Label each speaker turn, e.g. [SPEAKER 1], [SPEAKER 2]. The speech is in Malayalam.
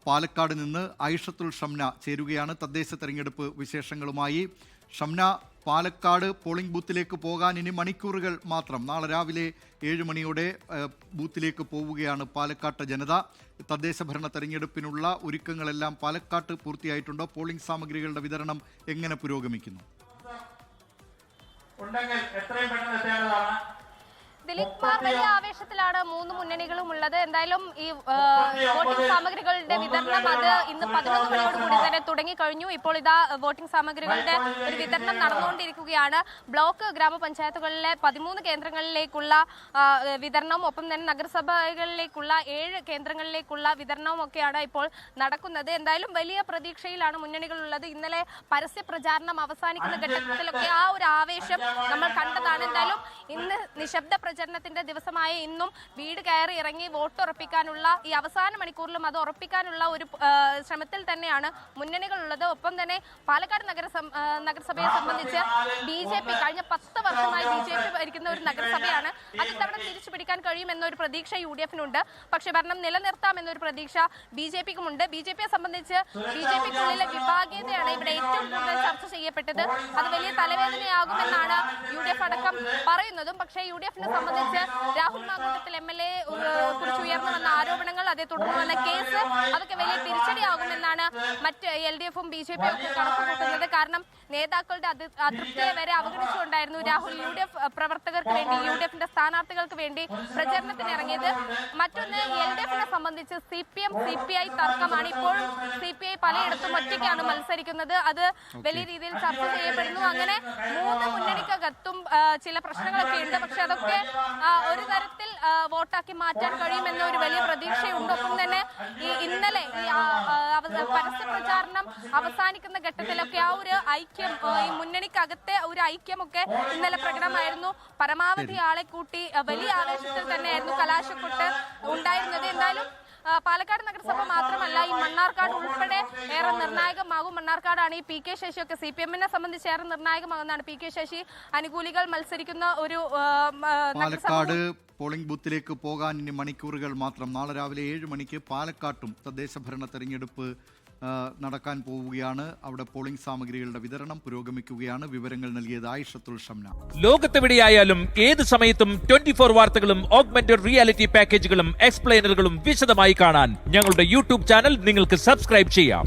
[SPEAKER 1] പാലക്കാട് നിന്ന് ഐഷത്തുൽ ഷംന ചേരുകയാണ് തദ്ദേശ തെരഞ്ഞെടുപ്പ് വിശേഷങ്ങളുമായി. ഷംന, പാലക്കാട് പോളിംഗ് ബൂത്തിലേക്ക് പോകാൻ ഇനി മണിക്കൂറുകൾ മാത്രം. നാളെ രാവിലെ 7 മണിയോടെ ബൂത്തിലേക്ക് പോവുകയാണ് പാലക്കാട്ട് ജനത. തദ്ദേശ ഭരണ തെരഞ്ഞെടുപ്പിനുള്ള ഒരുക്കങ്ങളെല്ലാം പാലക്കാട്ട് പൂർത്തിയായിട്ടുണ്ടോ? പോളിംഗ് സാമഗ്രികളുടെ വിതരണം എങ്ങനെ പുരോഗമിക്കുന്നു?
[SPEAKER 2] ദിലീപ് കുമാർ, വലിയ ആവേശത്തിലാണ് മൂന്ന് മുന്നണികളും ഉള്ളത്. എന്തായാലും ഈ വോട്ടിംഗ് സാമഗ്രികളുടെ വിതരണം അത് ഇന്ന് 11 മണിയോടുകൂടി തന്നെ തുടങ്ങിക്കഴിഞ്ഞു. ഇപ്പോൾ ഇതാ വോട്ടിംഗ് സാമഗ്രികളുടെ ഒരു വിതരണം നടന്നുകൊണ്ടിരിക്കുകയാണ്. ബ്ലോക്ക് ഗ്രാമപഞ്ചായത്തുകളിലെ 13 കേന്ദ്രങ്ങളിലേക്കുള്ള വിതരണവും ഒപ്പം തന്നെ നഗരസഭകളിലേക്കുള്ള 7 കേന്ദ്രങ്ങളിലേക്കുള്ള വിതരണവും ഒക്കെയാണ് ഇപ്പോൾ നടക്കുന്നത്. എന്തായാലും വലിയ പ്രതീക്ഷയിലാണ് മുന്നണികളുള്ളത്. ഇന്നലെ പരസ്യ പ്രചാരണം അവസാനിക്കുന്ന ഘട്ടത്തിലൊക്കെ ആ ഒരു ആവേശം നമ്മൾ കണ്ടതാണ്. എന്തായാലും ഇന്ന് നിശബ്ദ പ്രചരണത്തിന്റെ ദിവസമായ ഇന്നും വീട് കയറി ഇറങ്ങി വോട്ട് ഉറപ്പിക്കാനുള്ള ഈ അവസാന മണിക്കൂറിലും അത് ഉറപ്പിക്കാനുള്ള ഒരു ശ്രമത്തിൽ തന്നെയാണ് മുന്നണികളുള്ളത്. ഒപ്പം തന്നെ പാലക്കാട് നഗരസഭയെ സംബന്ധിച്ച് BJP കഴിഞ്ഞ 10 വർഷമായി BJP ഭരിക്കുന്ന ഒരു നഗരസഭയാണ്. അത് ഇത്തവണ തിരിച്ചു പിടിക്കാൻ കഴിയുമെന്നൊരു പ്രതീക്ഷ UDF-നുണ്ട്. പക്ഷെ ഭരണം നിലനിർത്താമെന്നൊരു പ്രതീക്ഷ BJP-ക്കുമുണ്ട്. BJP-യെ സംബന്ധിച്ച് BJP-ക്കുള്ളിലെ വിഭാഗീയതയാണ് ഇവിടെ ഏറ്റവും കൂടുതൽ ചർച്ച ചെയ്യപ്പെട്ടത്. അത് വലിയ തലവേദനയാകുമെന്നാണ് UDF അടക്കം പറയുന്നതും. പക്ഷേ UDF-നെ സംബന്ധിച്ച് രാഹുൽ മാങ്കൂട്ടത്തിൽ MLA കുറിച്ച് ഉയർന്നു വന്ന ആരോപണങ്ങൾ, അതേ തുടർന്ന് വന്ന കേസ്, അതൊക്കെ വലിയ തിരിച്ചടിയാകുമെന്നാണ് മറ്റ് LDF-ഉം BJP-യും ഒക്കെ കണക്കുകൂട്ടുന്നത്. കാരണം നേതാക്കളുടെ അതൃപ്തിയെ വരെ അവഗണിച്ചുകൊണ്ടായിരുന്നു രാഹുൽ UDF പ്രവർത്തകർക്ക് വേണ്ടി, UDF-ന്റെ സ്ഥാനാർത്ഥികൾക്ക് വേണ്ടി പ്രചരണത്തിന് ഇറങ്ങിയത്. മറ്റൊന്ന്, LDF-നെ സംബന്ധിച്ച് CPM CPI തർക്കമാണ്. ഇപ്പോഴും CPI പലയിടത്തും ഒറ്റയ്ക്കാണ് മത്സരിക്കുന്നത്. അത് വലിയ രീതിയിൽ ചർച്ച ചെയ്യപ്പെടുന്നു. അങ്ങനെ മൂന്ന് മുന്നണിക്കകത്തും ചില പ്രശ്നങ്ങളൊക്കെ ഉണ്ട്. പക്ഷെ അതൊക്കെ ഒരു തരത്തിൽ വോട്ടാക്കി മാറ്റാൻ കഴിയുമെന്ന ഒരു വലിയ പ്രതീക്ഷയുണ്ട്. ഒപ്പം തന്നെ ഇന്നലെ പരസ്യ പ്രചാരണം അവസാനിക്കുന്ന ഘട്ടത്തിലൊക്കെ ആ ഒരു ഐക്യം, ഈ മുന്നണിക്കകത്തെ ഒരു ഐക്യമൊക്കെ ഇന്നലെ പ്രകടമായിരുന്നു. പരമാവധി ആളെ കൂട്ടി വലിയ ആവേശത്തിൽ തന്നെയായിരുന്നു കലാശക്കൊട്ട് ഉണ്ടായിരുന്നത്. എന്തായാലും പാലക്കാട് നഗരസഭ മാത്രമല്ല, ഈ മണ്ണാർക്കാട് ഉൾപ്പെടെ ഏറെ നിർണായകമാകും. മണ്ണാർക്കാടാണ് ഈ PK ശശിയൊക്കെ CPM-നെ സംബന്ധിച്ച് ഏറെ നിർണായകമാകുന്നതാണ്. PK ശശി അനുകൂലികൾ മത്സരിക്കുന്ന ഒരു
[SPEAKER 1] പാലക്കാട് പോളിംഗ് ബൂത്തിലേക്ക് പോകാൻ ഇനി മണിക്കൂറുകൾ മാത്രം. നാളെ രാവിലെ 7 മണിക്ക് പാലക്കാട്ടും തദ്ദേശ ഭരണ തെരഞ്ഞെടുപ്പ് നടക്കാൻ പോവുകയാണ്. അവിടെ പോളിംഗ് സാമഗ്രികളുടെ വിതരണം പുരോഗമിക്കുകയാണ്. വിവരങ്ങൾ നൽകിയത് ഐഷത്തുൽ ഷംന.
[SPEAKER 3] ലോകത്തെവിടെയായാലും ഏത് സമയത്തും 24 വാർത്തകളും ഓഗ്മെന്റഡ് റിയാലിറ്റി പാക്കേജുകളും എക്സ്പ്ലെയിനറുകളും വിശദമായി കാണാൻ ഞങ്ങളുടെ YouTube ചാനൽ നിങ്ങൾക്ക് സബ്സ്ക്രൈബ് ചെയ്യാം.